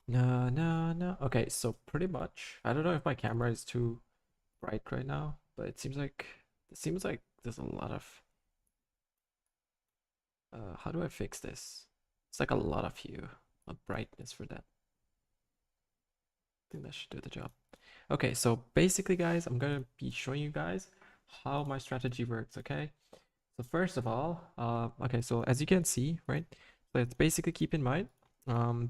No, no, no. Okay, so pretty much, I don't know if my camera is too bright right now, but it seems like there's a lot of how do I fix this? It's like a lot of hue, of brightness for that. I think that should do the job. Okay, so basically, guys, I'm gonna be showing you guys how my strategy works, okay? So first of all, okay, so as you can see, right? Let's basically keep in mind,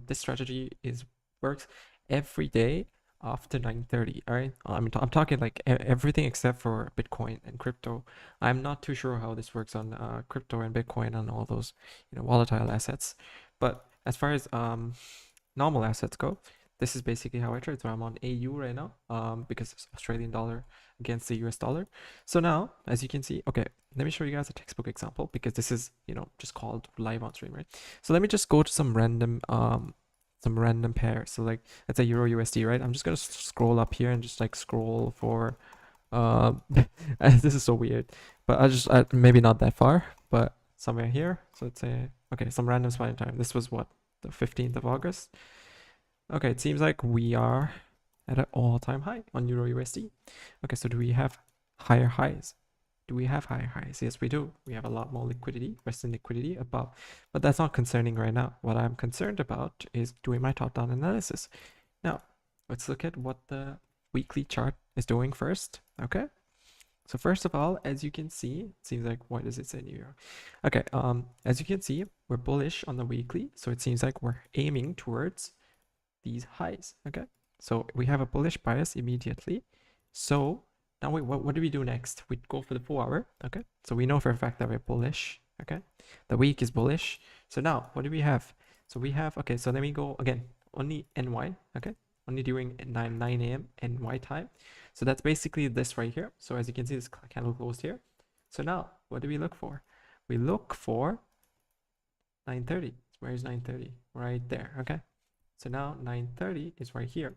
this strategy is works every day after 9:30. All right, I'm talking like everything except for Bitcoin and crypto. I'm not too sure how this works on crypto and Bitcoin and all those, volatile assets. But as far as normal assets go, this is basically how I trade. So I'm on AU right now, because it's Australian dollar against the US dollar. So now, as you can see, okay, let me show you guys a textbook example because this is, just called live on stream, right? So let me just go to some random pairs. So like, let's say Euro USD, right? I'm just gonna scroll up here and just like scroll for, this is so weird, but maybe not that far, but somewhere here. So let's say, okay, some random spot in time. This was what, the 15th of August. Okay, it seems like we are at an all-time high on Euro USD. Okay, so do we have higher highs? Do we have higher highs? Yes, we do. We have a lot more liquidity, Western liquidity above, but that's not concerning right now. What I'm concerned about is doing my top-down analysis. Now, let's look at what the weekly chart is doing first. Okay. So first of all, as you can see, it seems like, what does it say here? Okay, as you can see, we're bullish on the weekly, so it seems like we're aiming towards these highs. Okay, so we have a bullish bias immediately. So now what do we do next? We go for the 4 hour. Okay, so we know for a fact that we're bullish. Okay, the week is bullish. So now what do we have? So we have, okay, so then we go again, only NY. Okay, only during 9 a.m. NY time. So that's basically this right here. So as you can see, this candle closed here. So now what do we look for? We look for 9:30. Where is 9:30? Right there. Okay, so now 9:30 is right here.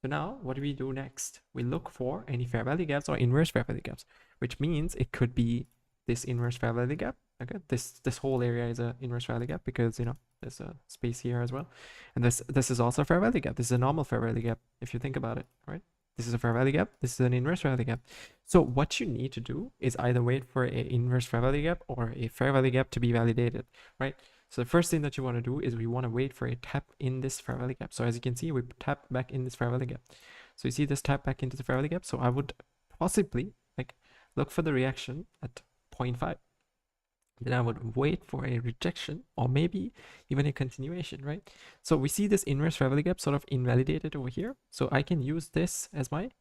So now what do we do next? We look for any fair value gaps or inverse fair value gaps, which means it could be this inverse fair value gap. Okay, this whole area is a inverse fair value gap because there's a space here as well, and this is also a fair value gap. This is a normal fair value gap if you think about it, right? This is a fair value gap. This is an inverse fair value gap. So what you need to do is either wait for a inverse fair value gap or a fair value gap to be validated, right? So the first thing that you want to do is we want to wait for a tap in this fair value gap. So as you can see, we tap back in this fair value gap. So you see this tap back into the fair value gap. So I would possibly like look for the reaction at 0.5. Then I would wait for a rejection or maybe even a continuation, right? So we see this inverse fair value gap sort of invalidated over here. So I can use this as my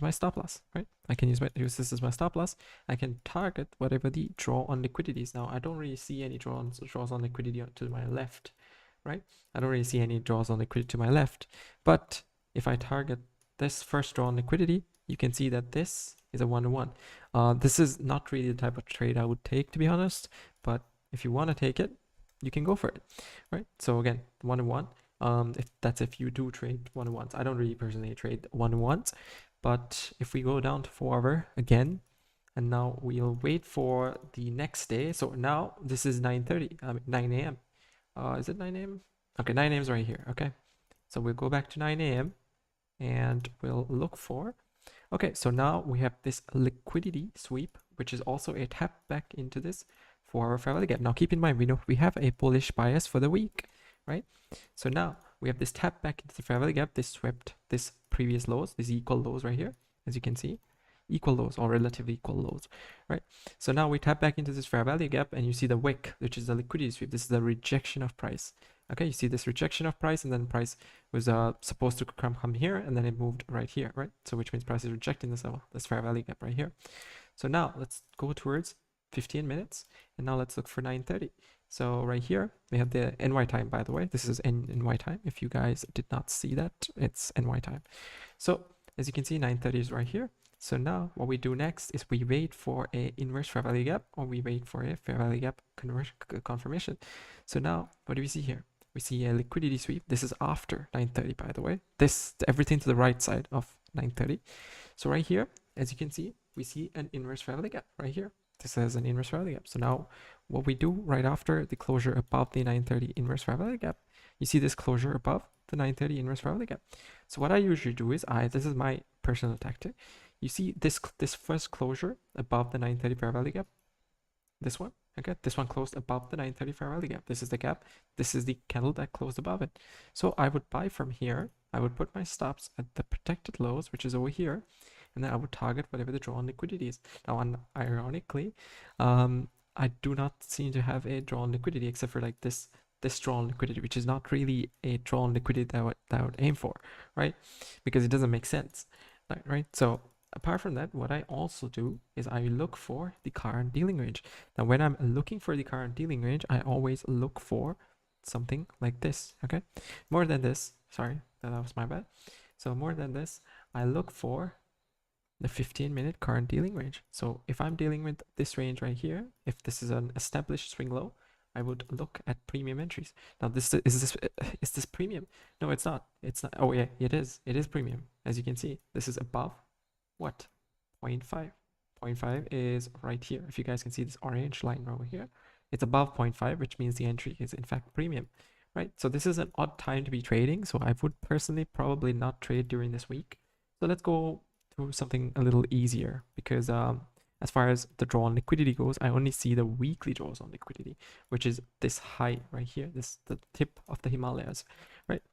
stop loss, right? I can use this as my stop loss. I can target whatever the draw on liquidity is. Now, I don't really see any draws on liquidity to my left, right? I don't really see any draws on liquidity to my left. But if I target this first draw on liquidity, you can see that this is a 1-to-1. This is not really the type of trade I would take, to be honest. But if you want to take it, you can go for it, right? So again, 1-to-1. If you do trade 1-to-1s. I don't really personally trade 1-to-1s. But if we go down to 4 hour again, and now we'll wait for the next day. So now this is 9:30, 9 a.m. Is it 9 a.m.? Okay, 9 a.m. is right here. Okay, so we'll go back to 9 a.m. and we'll look for. Okay, so now we have this liquidity sweep, which is also a tap back into this 4 hour fair value gap. Now keep in mind, we know we have a bullish bias for the week, right? So now we have this tap back into the fair value gap. This swept this previous lows, these equal lows right here, as you can see, equal lows or relatively equal lows, right? So now we tap back into this fair value gap and you see the wick, which is the liquidity sweep. This is the rejection of price. Okay, you see this rejection of price, and then price was supposed to come here, and then it moved right here, right? So which means price is rejecting this level, this fair value gap right here. So now let's go towards 15 minutes, and now let's look for 9:30. So right here, we have the NY time, by the way. This is NY time. If you guys did not see that, it's NY time. So as you can see, 9:30 is right here. So now what we do next is we wait for a inverse fair value gap, or we wait for a fair value gap confirmation. So now what do we see here? We see a liquidity sweep. This is after 9:30, by the way. This everything to the right side of 9:30. So right here, as you can see, we see an inverse fair value gap right here. This has an inverse fair value gap. So now what we do right after the closure above the 9:30 inverse fair value gap, you see this closure above the 930 inverse fair value gap. So what I usually do is this is my personal tactic. You see this first closure above the 930 fair value gap, this one, okay, this one closed above the 930 fair value gap. This is the gap. This is the candle that closed above it. So I would buy from here. I would put my stops at the protected lows, which is over here, and then I would target whatever the drawn liquidity is. Now, ironically, I do not seem to have a drawn liquidity except for like this drawn liquidity, which is not really a drawn liquidity that I would aim for, right? Because it doesn't make sense, right? So apart from that, what I also do is I look for the current dealing range. Now, when I'm looking for the current dealing range, I always look for something like this, okay? More than this, sorry, that was my bad. So more than this, I look for the 15-minute current dealing range. So if I'm dealing with this range right here, if this is an established swing low, I would look at premium entries. Now, is this premium? No, it's not. It's not. Oh yeah, it is. It is premium. As you can see, this is above what? 0.5. 0.5 is right here. If you guys can see this orange line over here, it's above 0.5, which means the entry is in fact premium, right? So this is an odd time to be trading. So I would personally probably not trade during this week. So let's go to something a little easier, because as far as the draw on liquidity goes, I only see the weekly draws on liquidity, which is this high right here, the tip of the Himalayas, right?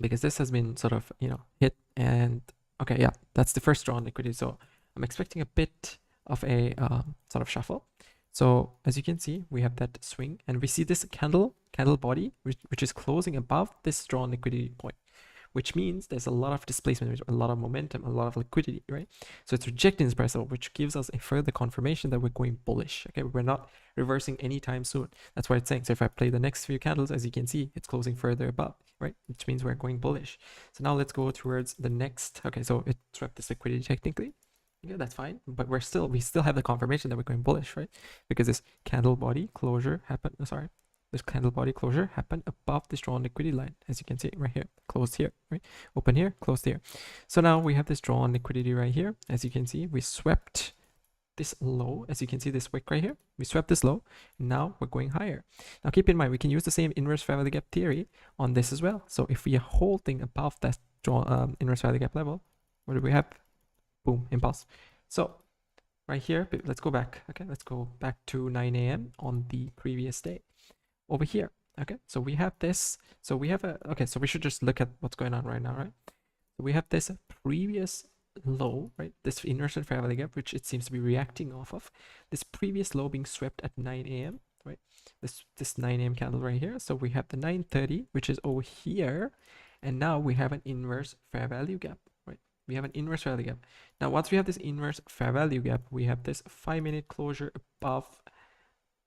Because this has been sort of, hit, and okay, yeah, that's the first draw on liquidity. So I'm expecting a bit of a sort of shuffle. So as you can see, we have that swing, and we see this candle body, which is closing above this draw on liquidity point, which means there's a lot of displacement, a lot of momentum, a lot of liquidity, right? So it's rejecting this price level, which gives us a further confirmation that we're going bullish, okay? We're not reversing anytime soon. That's what it's saying. So if I play the next few candles, as you can see, it's closing further above, right? Which means we're going bullish. So now let's go towards the next. Okay, so it swept this liquidity technically. Yeah, that's fine, but we still have the confirmation that we're going bullish, right? Because this candle body closure happened. This candle body closure happened above this drawn liquidity line, as you can see right here, closed here, right? Open here, closed here. So now we have this drawn liquidity right here. As you can see, we swept this low. As you can see, this wick right here, we swept this low. Now we're going higher. Now keep in mind, we can use the same inverse fair value gap theory on this as well. So if we are holding above that inverse fair value gap level, what do we have? Boom, impulse. So right here, let's go back. Okay, let's go back to 9 a.m. on the previous day. Over here, okay, so we have this, so we have so we should just look at what's going on right now, right? So we have this previous low, right? This inverse fair value gap, which it seems to be reacting off of, this previous low being swept at 9 a.m., right? This 9 a.m. candle right here. So we have the 930, which is over here, and now we have an inverse fair value gap, right? We have an inverse fair value gap. Now, once we have this inverse fair value gap, we have this 5-minute closure above.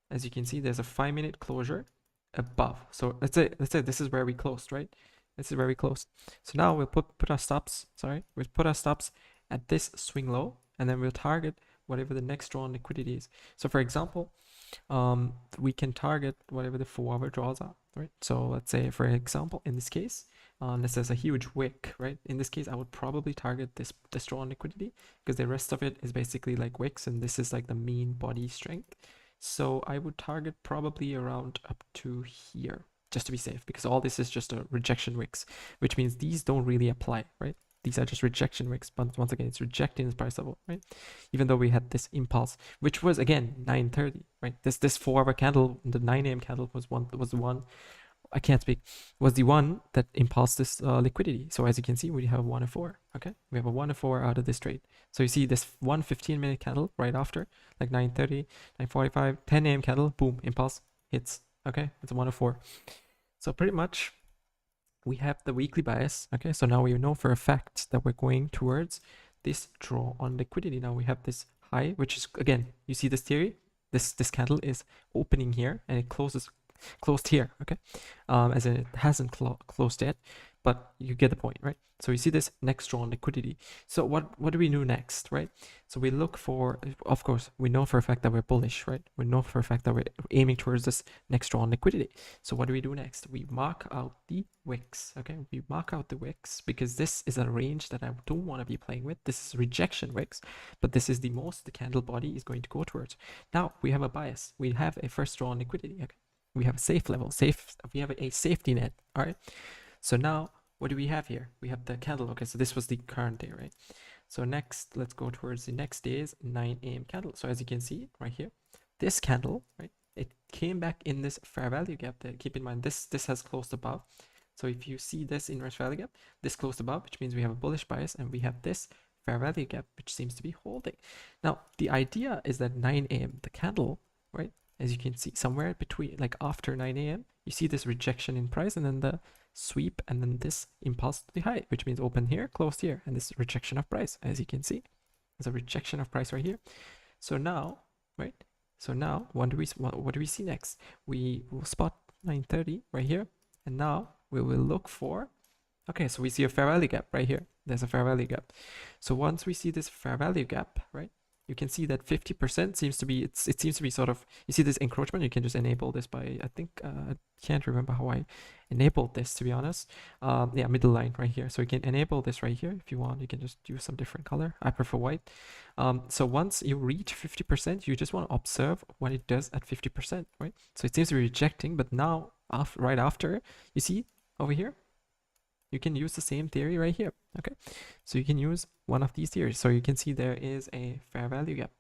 As you can see, there's a 5-minute closure above. So let's say this is where we closed, right? This is where we closed. So now we'll put our stops, we'll put our stops at this swing low, and then we'll target whatever the next drawn liquidity is. So for example, we can target whatever the 4-hour draws are, right? So let's say, for example, in this case, unless there's a huge wick, right? In this case, I would probably target this drawn liquidity, because the rest of it is basically like wicks, and this is like the mean body strength. So I would target probably around up to here, just to be safe, because all this is just a rejection wicks, which means these don't really apply, right? These are just rejection wicks, but once again, it's rejecting this price level, right? Even though we had this impulse, which was again 930, right? This 4-hour candle, the 9 a.m. candle was the one. I can't speak, was the one that impulsed this liquidity. So as you can see, we have a 104, okay? We have a 104 out of this trade. So you see this 15-minute candle right after, like 9:30, 9:45, 10 a.m. candle, boom, impulse, hits, okay? It's a 104. So pretty much we have the weekly bias, okay? So now we know for a fact that we're going towards this draw on liquidity. Now we have this high, which is, again, you see this theory? This candle is opening here, and it closed here, okay? As in it hasn't closed yet, but you get the point, right? So you see this next drawn liquidity. So what do we do next, right? So we look for, of course, we know for a fact that we're bullish, right? We know for a fact that we're aiming towards this next drawn liquidity. So what do we do next? We mark out the wicks, okay? We mark out the wicks, because this is a range that I don't want to be playing with. This is rejection wicks, but this is the most the candle body is going to go towards. Now we have a bias. We have a first drawn liquidity, okay? We have a safe level, we have a safety net, all right? So now, what do we have here? We have the candle. Okay, so this was the current day, right? So next, let's go towards the next day's 9 a.m. candle. So as you can see right here, this candle, right, it came back in this fair value gap there. Keep in mind, this has closed above. So if you see this inverse value gap, this closed above, which means we have a bullish bias, and we have this fair value gap, which seems to be holding. Now, the idea is that 9 a.m., the candle, right, as you can see, somewhere between, like after 9 a.m., you see this rejection in price, and then the sweep, and then this impulse to the high, which means open here, closed here, and this rejection of price, as you can see. There's a rejection of price right here. So now, right? So now, what do we see next? We will spot 930 right here, and now we will look for. Okay, so we see a fair value gap right here. There's a fair value gap. So once we see this fair value gap, right, you can see that 50% seems to be, it seems to be sort of, you see this encroachment, you can just enable this by, I think, I can't remember how I enabled this, to be honest. Yeah, middle line right here. So you can enable this right here. If you want, you can just use some different color. I prefer white. So once you reach 50%, you just want to observe what it does at 50%, right? So it seems to be rejecting, but now, right after, you see over here, you can use the same theory right here. Okay, so you can use one of these theories. So you can see there is a fair value gap,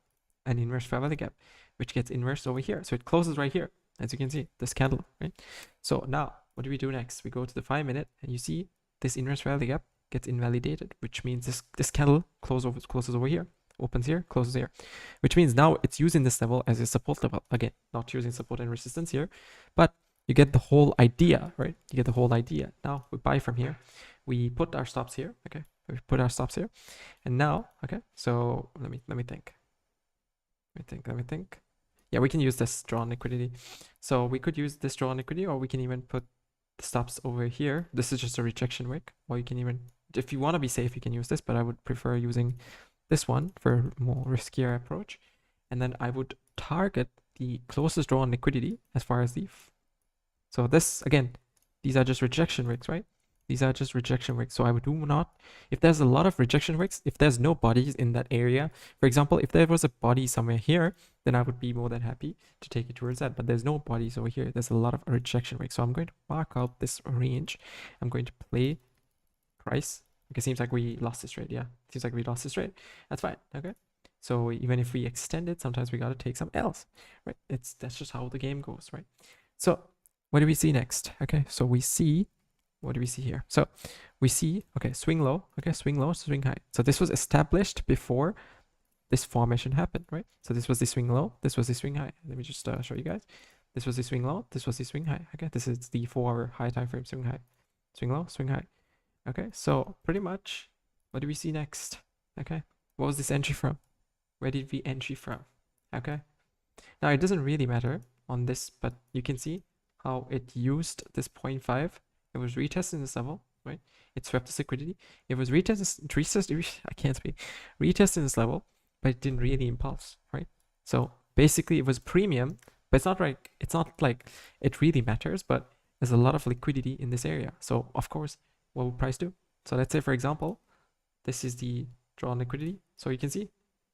an inverse fair value gap, which gets inversed over here. So it closes right here, as you can see, this candle, right? So now, what do we do next? We go to the 5-minute, and you see this inverse value gap gets invalidated, which means this candle closes over here, opens here, closes here, which means now it's using this level as a support level. Again, not using support and resistance here, but you get the whole idea, right? You get the whole idea. Now we buy from here. We put our stops here. Okay, we put our stops here, and now, okay. So let me think. Let me think. Yeah, we can use this draw on liquidity. So we could use this draw on liquidity, or we can even put the stops over here. This is just a rejection wick. Or you can even, if you want to be safe, you can use this. But I would prefer using this one for a more riskier approach. And then I would target the closest draw on liquidity as far as the. So this, again, these are just rejection wicks, right? These are just rejection wicks. So I would do not, if there's a lot of rejection wicks, if there's no bodies in that area, for example, if there was a body somewhere here, then I would be more than happy to take it towards that. But there's no bodies over here. There's a lot of rejection wicks. So I'm going to mark out this range. I'm going to play price. Okay, seems like we lost this trade. Yeah, seems like we lost this trade. That's fine. Okay. So even if we extend it, sometimes we got to take some L's, right? That's just how the game goes, right? So what do we see next? Okay, so we see, what do we see here? So we see, okay, swing low, okay, swing low, swing high. So this was established before this formation happened, right? So this was the swing low, this was the swing high. Let me just show you guys. This was the swing low, this was the swing high. Okay, this is the 4-hour high time frame swing high. Swing low, swing high. Okay, so pretty much, what do we see next? Okay, what was this entry from? Where did we entry from? Okay, now it doesn't really matter on this, but you can see how it used this 0.5. It was retesting this level, right? It swept this liquidity. It was I can't speak. Retesting this level, but it didn't really impulse, right? So basically it was premium, but it's not like it really matters, but there's a lot of liquidity in this area. So of course, what will price do? So let's say, for example, this is the draw on liquidity. So you can see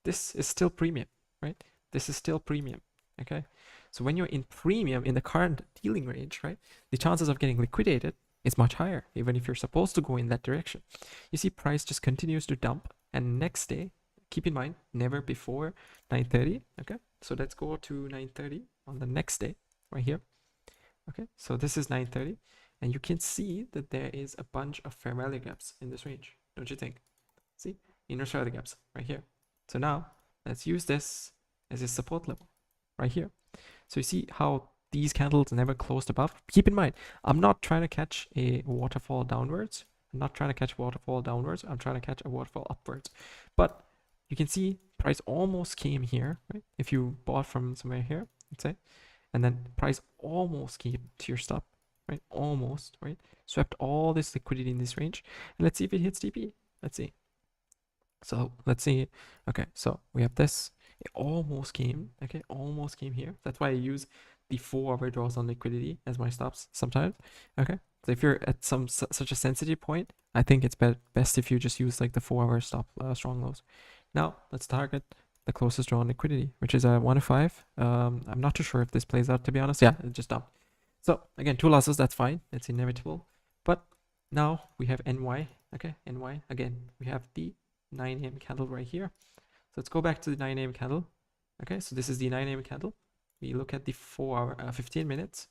this is still premium, right? This is still premium, okay? So when you're in premium in the current dealing range, right, the chances of getting liquidated is much higher, even if you're supposed to go in that direction. You see price just continues to dump, and next day, keep in mind, never before 9:30, okay? So let's go to 9:30 on the next day, right here. Okay, so this is 9:30, and you can see that there is a bunch of fair value gaps in this range, don't you think? See, inner fair value gaps right here. So now, let's use this as a support level right here. So you see how these candles never closed above. Keep in mind, I'm not trying to catch a waterfall downwards. I'm not trying to catch a waterfall downwards. I'm trying to catch a waterfall upwards. But you can see price almost came here, right? If you bought from somewhere here, let's say, and then price almost came to your stop, right? Almost, right? Swept all this liquidity in this range. And let's see if it hits TP. Let's see. So let's see. Okay, so we have this. It almost came, okay, almost came here. That's why I use the 4-hour draws on liquidity as my stops sometimes, okay? So if you're at such a sensitive point, I think it's best if you just use like the 4-hour stop strong lows. Now, let's target the closest draw on liquidity, which is a 105. I'm not too sure if this plays out, to be honest. Yeah, it just dumped. So again, 2 losses, that's fine. It's inevitable. But Now we have NY, okay, NY. Again, we have the 9 a.m. candle right here. So let's go back to the 9 a.m. candle. Okay, so this is the 9 a.m. candle. We look at the 15 minutes,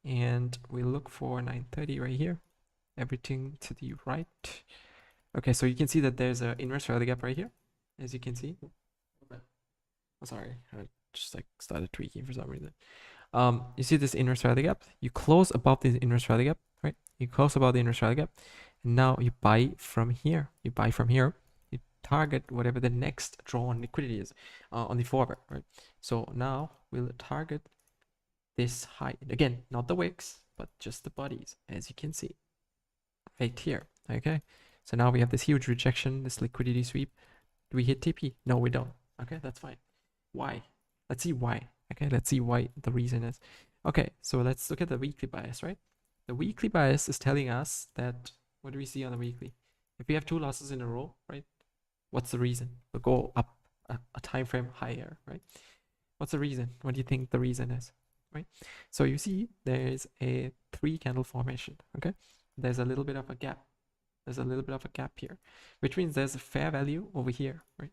and we look for 9:30 right here. Everything to the right. Okay, so you can see that there's an inverse rally gap right here, as you can see. Oh, sorry, I just like started tweaking for some reason. You see this inverse rally gap? You close above the inverse rally gap, right? You close above the inverse rally gap, and now you buy from here. You buy from here. You target whatever the next draw on liquidity is on the forward, right? So now we'll target this high. Again, not the wicks, but just the bodies, as you can see right here. Okay, so now we have this huge rejection, this liquidity sweep. Do we hit TP? No, we don't. Okay, that's fine. Why? Let's see why. Okay, let's see why the reason is. Okay, so let's look at the weekly bias, right? The weekly bias is telling us that, what do we see on the weekly? If we have 2 losses in a row, right? What's the reason? We'll go up a time frame higher, right? What's the reason? What do you think the reason is, right? So you see there's a 3 candle formation, okay? There's a little bit of a gap. There's a little bit of a gap here, which means there's a fair value over here, right?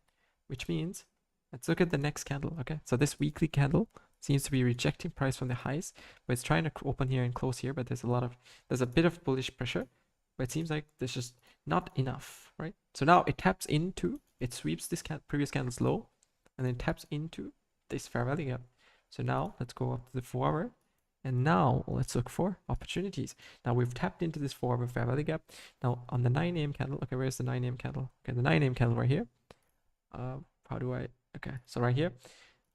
Which means, let's look at the next candle, okay? So this weekly candle seems to be rejecting price from the highs, but it's trying to open here and close here, but there's a bit of bullish pressure, but it seems like there's just not enough, right? So now it taps into, it sweeps this previous candle's low, and then taps into this fair value gap. So now let's go up to the 4 hour, and now let's look for opportunities. Now we've tapped into this 4 hour fair value gap. Now on the 9 a.m. candle, okay, where's the 9 a.m. candle? Okay, the 9 a.m. candle right here. How do I, okay, so right here,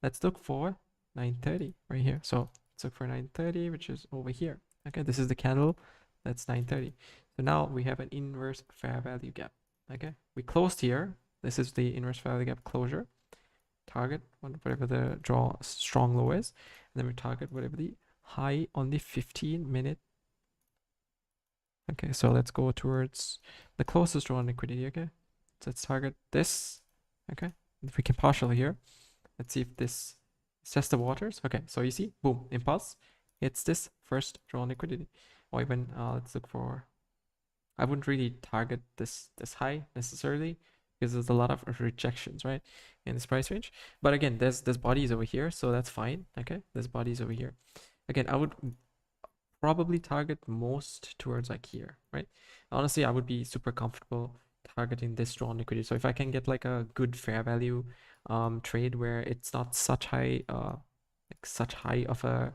let's look for 9:30 right here. So let's look for 9:30, which is over here. Okay, this is the candle, that's 9:30. So now we have an inverse fair value gap. Okay, we closed here. This is the inverse fair value gap closure. Target whatever the draw strong low is, and then we target whatever the high on the 15-minute. Okay, so let's go towards the closest draw on liquidity. Okay, so let's target this. Okay, if we can partial here, let's see if this test the waters. Okay, so you see, boom, impulse. It's this first draw on liquidity, or even let's look for. I wouldn't really target this high necessarily because there's a lot of rejections, right, in this price range. But again, there's bodies over here, so that's fine. Okay, there's bodies over here. Again, I would probably target most towards like here, right? Honestly, I would be super comfortable targeting this draw on liquidity. So if I can get like a good fair value trade where it's not such high like such high of a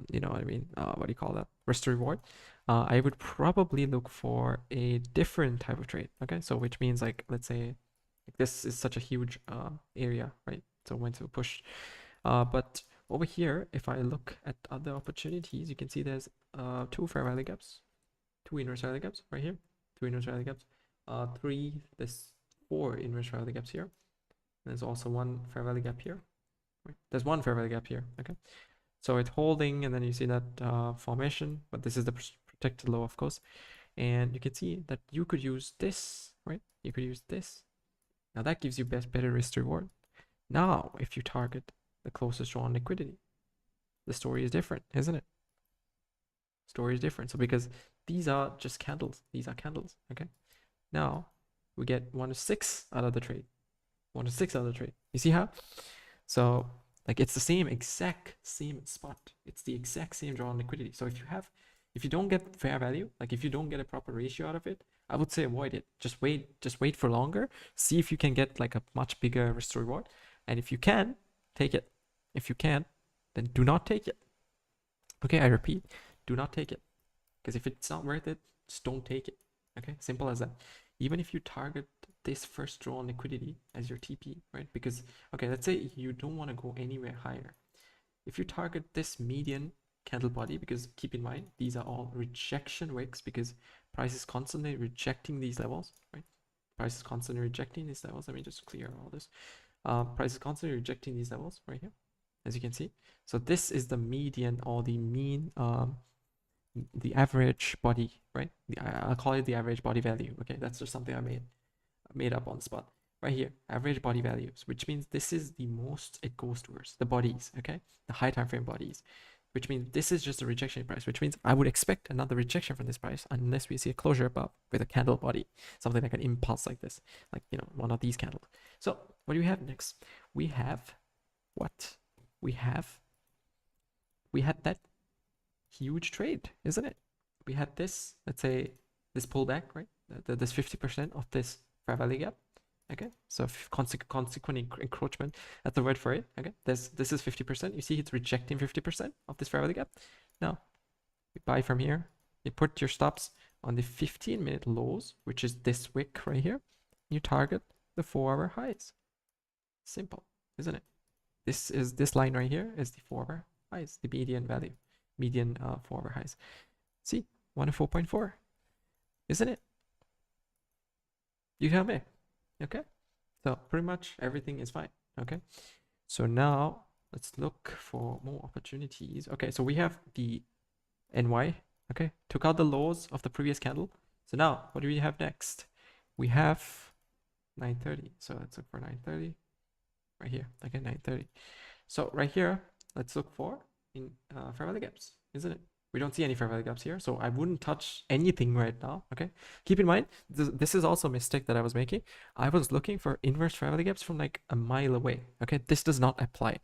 you know what I mean, what do you call that, risk to reward, I would probably look for a different type of trade. Okay, so which means like, let's say like this is such a huge area, right? So when to push but over here, if I look at other opportunities, you can see there's 2 fair value gaps, 2 inverse value gaps right here, 2 inverse value gaps, there's 4 inverse value gaps here. There's also 1 fair value gap here. There's 1 fair value gap here. Okay, so it's holding, and then you see that formation, but this is the protected low, of course. And you can see that you could use this, right? You could use this. Now that gives you better risk to reward. Now, if you target the closest draw on liquidity, the story is different, isn't it? Story is different. So because these are just candles, these are candles. Okay, now we get 1 to 6 out of the trade, 1 to 6 out of the trade. You see how? So like it's the exact same spot, it's the exact same draw on liquidity. So if you don't get fair value, like if you don't get a proper ratio out of it, I would say avoid it. Just wait for longer, see if you can get like a much bigger risk to reward, and if you can, take it. If you can't, then do not take it. Okay, I repeat, do not take it, because if it's not worth it, just don't take it. Okay, simple as that. Even if you target this first draw on liquidity as your TP, right? Because okay, let's say you don't want to go anywhere higher. If you target this median candle body, because keep in mind these are all rejection wicks, because price is constantly rejecting these levels, right? Price is constantly rejecting these levels. Let me just clear all this. Price is constantly rejecting these levels right here, as you can see. So this is the median or the mean, the average body, right? I'll call it the average body value. Okay, that's just something I made up on the spot. Right here, average body values, which means this is the most it goes towards, the bodies, okay? The high time frame bodies. which means this is just a rejection price, which means I would expect another rejection from this price unless we see a closure above with a candle body, something like an impulse like this, like, you know, one of these candles. So what do we have next? We have what? We had that huge trade, isn't it? We had this, let's say, this pullback, right? This 50% of this fair value gap. Okay, so consequent encroachment, that's the word for it. Okay, this is 50%. You see it's rejecting 50% of this fair value gap. Now, you buy from here, you put your stops on the 15-minute lows, which is this wick right here. You target the 4-hour highs. Simple, isn't it? This line right here is the 4-hour highs, the median value, median 4-hour highs. See, 104.4, isn't it? You tell me. Okay, so pretty much everything is fine. Okay, so now let's look for more opportunities. Okay, so we have the NY. Okay, took out the lows of the previous candle. So now what do we have next? We have 930. So let's look for 930 right here. Okay, 930. So right here, let's look for in fair value gaps, isn't it? We don't see any fair value gaps here, so I wouldn't touch anything right now. Okay, keep in mind this is also a mistake that I was making. I was looking for inverse fair value gaps from like a mile away. Okay, this does not apply.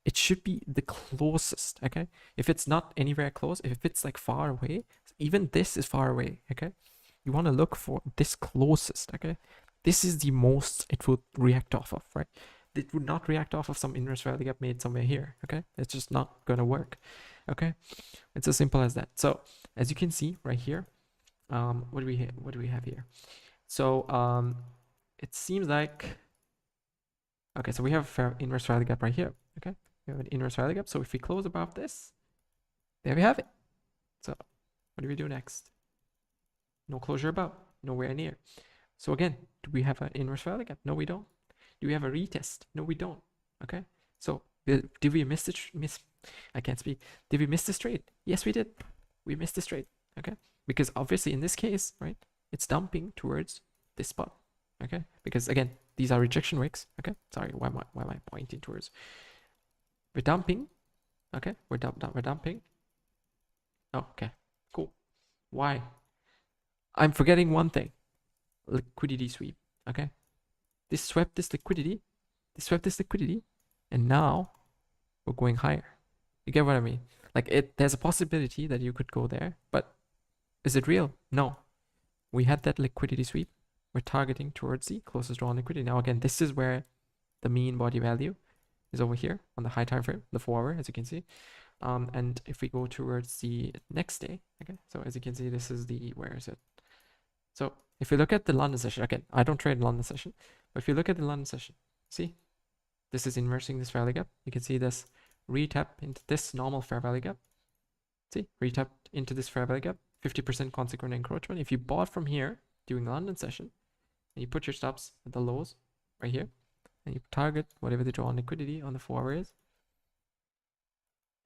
It should be the closest. Okay, if it's not anywhere close, if it's like far away, even this is far away. Okay, you want to look for this closest. Okay, this is the most it would react off of, right? It would not react off of some inverse value gap made somewhere here. Okay, it's just not gonna work. Okay, it's as simple as that. So as you can see right here, what do we have here? So it seems like, okay, so we have inverse value gap right here. Okay, we have an inverse value gap. So if we close above this, there we have it. So what do we do next? No closure above, nowhere near. So again, do we have an inverse value gap? No, we don't. Do we have a retest? No, we don't. Okay, so did we miss I can't speak. Did we miss this trade? Yes, we did. We missed this trade. Okay, because obviously in this case, right, it's dumping towards this spot. Okay, because again, these are rejection wicks. Okay, sorry, why am I pointing towards? We're dumping. Okay, we're dumping. Oh, okay, cool. Why? I'm forgetting one thing. Liquidity sweep. Okay, this swept this liquidity. This swept this liquidity, and now we're going higher. You get what I mean? Like there's a possibility that you could go there, but is it real? No. We had that liquidity sweep. We're targeting towards the closest drawn liquidity. Now again, this is where the mean body value is over here on the high time frame, the 4-hour, as you can see. And if we go towards the next day, okay, so as you can see, this is the, where is it? So if we look at the London session, again, I don't trade London session, but if you look at the London session, see, this is inversing this fair value gap. You can see this retap into this normal fair value gap. See, retap into this fair value gap, 50% consequent encroachment. If you bought from here during the London session, and you put your stops at the lows right here, and you target whatever the draw on liquidity on the 4-hour is,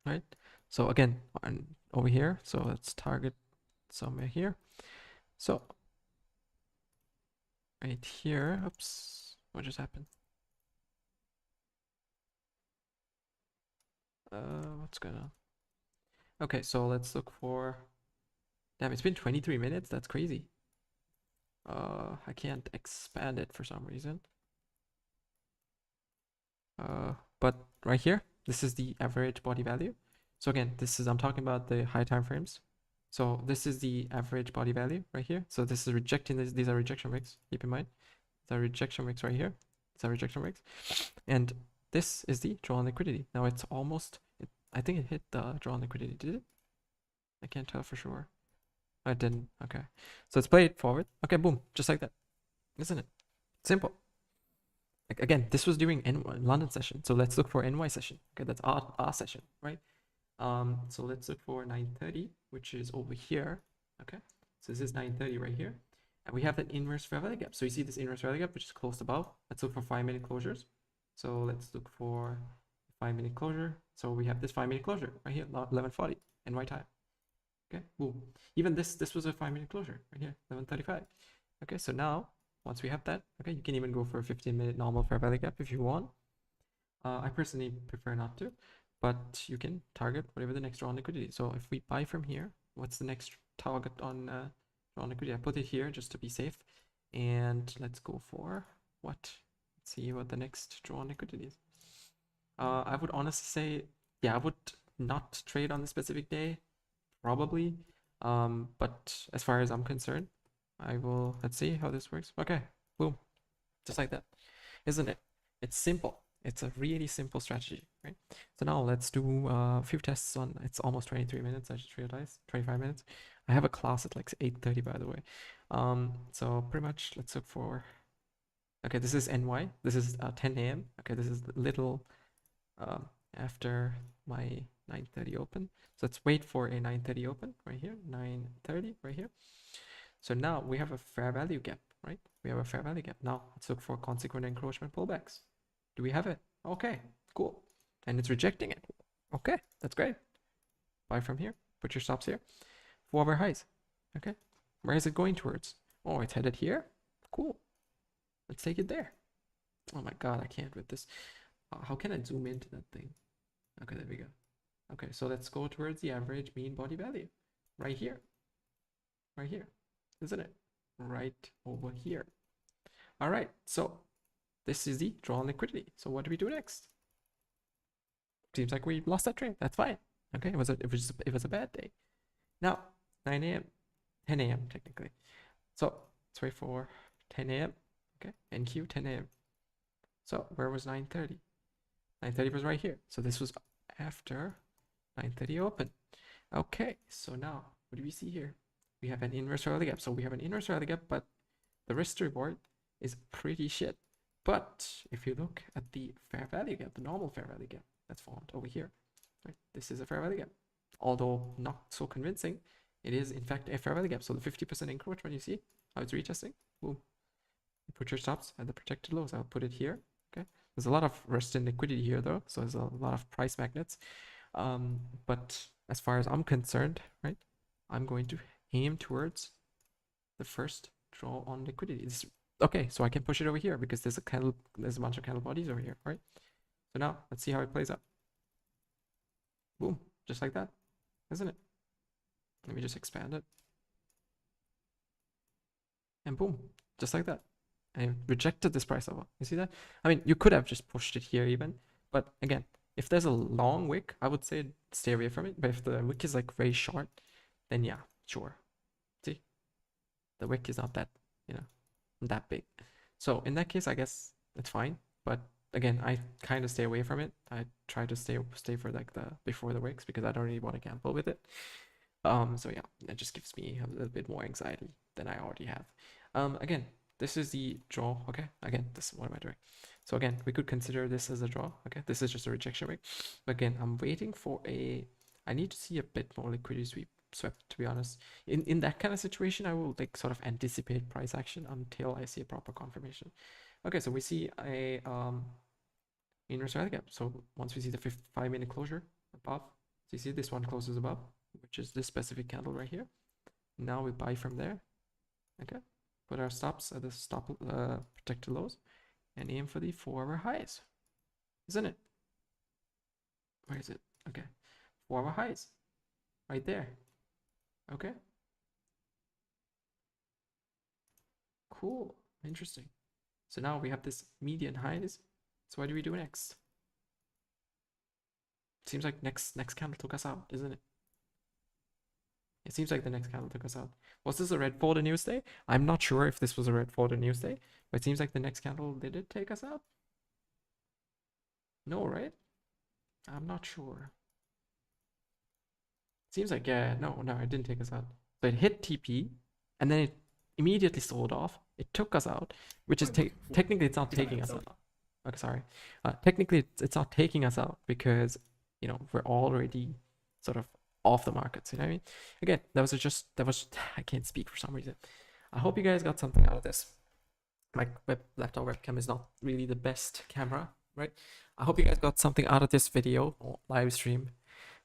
right? So again, over here, so let's target somewhere here. So right here, oops, what just happened? What's going on? Okay, so let's look for, damn, it's been 23 minutes. That's crazy. I can't expand it for some reason. But right here, this is the average body value. So again, I'm talking about the high time frames. So this is the average body value right here. So this is rejecting this. These are rejection wicks. Keep in mind, these are rejection wicks right here. These are rejection wicks, and this is the drawn liquidity. Now it's almost. I think it hit the drawn liquidity. Did it? I can't tell for sure. I didn't. Okay. So let's play it forward. Okay, boom, just like that, isn't it? Simple. Like again, this was during London session. So let's look for NY session. Okay, that's our session, right? So let's look for 930, which is over here. Okay, so this is 930 right here, and we have that inverse fair value gap. So you see this inverse fair value gap, which is closed above. Let's look for 5-minute closures. So let's look for 5-minute closure. So we have this 5-minute closure right here, 11:40 NY time. Okay, boom. Even this was a 5-minute closure right here, 11:35. Okay, so now once we have that, okay, you can even go for a 15-minute normal fair value gap if you want. I personally prefer not to, but you can target whatever the next draw on liquidity is. So if we buy from here, what's the next target on draw on liquidity? I put it here just to be safe, and let's go for what? Let's see what the next draw on liquidity is. I would honestly say, yeah, I would not trade on the specific day, probably. But as far as I'm concerned, I will, let's see how this works. Okay, boom, just like that, isn't it? It's simple. It's a really simple strategy, right? So now let's do a few tests on, it's almost 23 minutes, I just realized, 25 minutes. I have a class at like 8:30, by the way. So pretty much let's look for, okay, this is NY, this is 10 a.m. Okay, this is little after my 9:30 open. So let's wait for a 9:30 open right here, 9:30 right here. So now we have a fair value gap, right? We have a fair value gap. Now let's look for consequent encroachment pullbacks. Do we have it? Okay, cool. And it's rejecting it. Okay, that's great. Buy from here. Put your stops here. 4-hour highs. Okay, where is it going towards? Oh, it's headed here. Cool. Let's take it there. Oh my god, I can't with this. How can I zoom into that thing? Okay, there we go. Okay, so let's go towards the average mean body value. Right here. Right here. Isn't it? Right over here. All right, so this is the draw on liquidity. So what do we do next? Seems like we lost that trade. That's fine. Okay, it was a bad day. Now 9 a.m., 10 a.m. technically. So let's wait for 10 a.m. Okay, NQ 10 a.m. So where was 9:30? 9:30 was right here. So this was after 9:30 open. Okay, so now what do we see here? We have an inverse rally gap. So we have an inverse rally gap, but the risk to reward is pretty shit. But if you look at the fair value gap, the normal fair value gap that's formed over here, right? This is a fair value gap. Although not so convincing, it is in fact a fair value gap. So the 50% encroachment, you see how it's retesting? Boom. You put your stops at the protected lows. I'll put it here. Okay. There's a lot of rest in liquidity here though, so there's a lot of price magnets. But as far as I'm concerned, right, I'm going to aim towards the first draw on liquidity. Okay, so I can push it over here because there's a bunch of candle bodies over here, right? So now let's see how it plays out. Boom, just like that, isn't it? Let me just expand it. And boom, just like that. I rejected this price level. You see that? I mean, you could have just pushed it here even, but again, if there's a long wick, I would say stay away from it. But if the wick is like very short, then yeah, sure. See, the wick is not that, that big. So in that case, I guess it's fine. But again, I kind of stay away from it. I try to stay for like the before the wicks because I don't really want to gamble with it. So yeah, that just gives me a little bit more anxiety than I already have. Again, this is the draw. Okay, again, what am I doing? So again, we could consider this as a draw. Okay, this is just a rejection wick. But again, I'm waiting for I need to see a bit more liquidity swept, to be honest. In that kind of situation, I will like sort of anticipate price action until I see a proper confirmation. Okay, so we see a inverse rally gap. So once we see the 5-minute closure above, so you see this one closes above, which is this specific candle right here. Now we buy from there. Okay, put our stops at the protected lows and aim for the 4-hour highs, isn't it? Where is it? Okay, 4-hour highs right there. Okay, cool, interesting. So now we have this median highs. So what do we do next? Seems like next candle took us out, isn't it? It seems like the next candle took us out. Was this a red folder news day? I'm not sure if this was a red folder news day, but it seems like the next candle, did it take us out? No, right? I'm not sure. Seems like, yeah, no, it didn't take us out. So it hit TP, and then it immediately sold off. It took us out, which is technically it's not taking us out. Okay, sorry. Technically, it's not taking us out because, we're already sort of off the markets. You know what I mean? Again, I can't speak for some reason. I hope you guys got something out of this. My laptop webcam is not really the best camera, right? I hope you guys got something out of this video or live stream,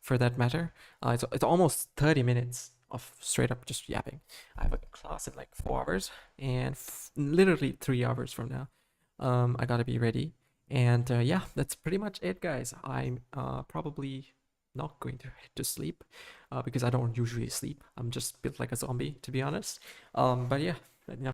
for that matter. It's almost 30 minutes of straight up just yapping. I have a class in like 4 hours, and literally 3 hours from now, I gotta be ready. And yeah, that's pretty much it, guys. I'm probably not going to head to sleep because I don't usually sleep. I'm just built like a zombie, to be honest. But yeah,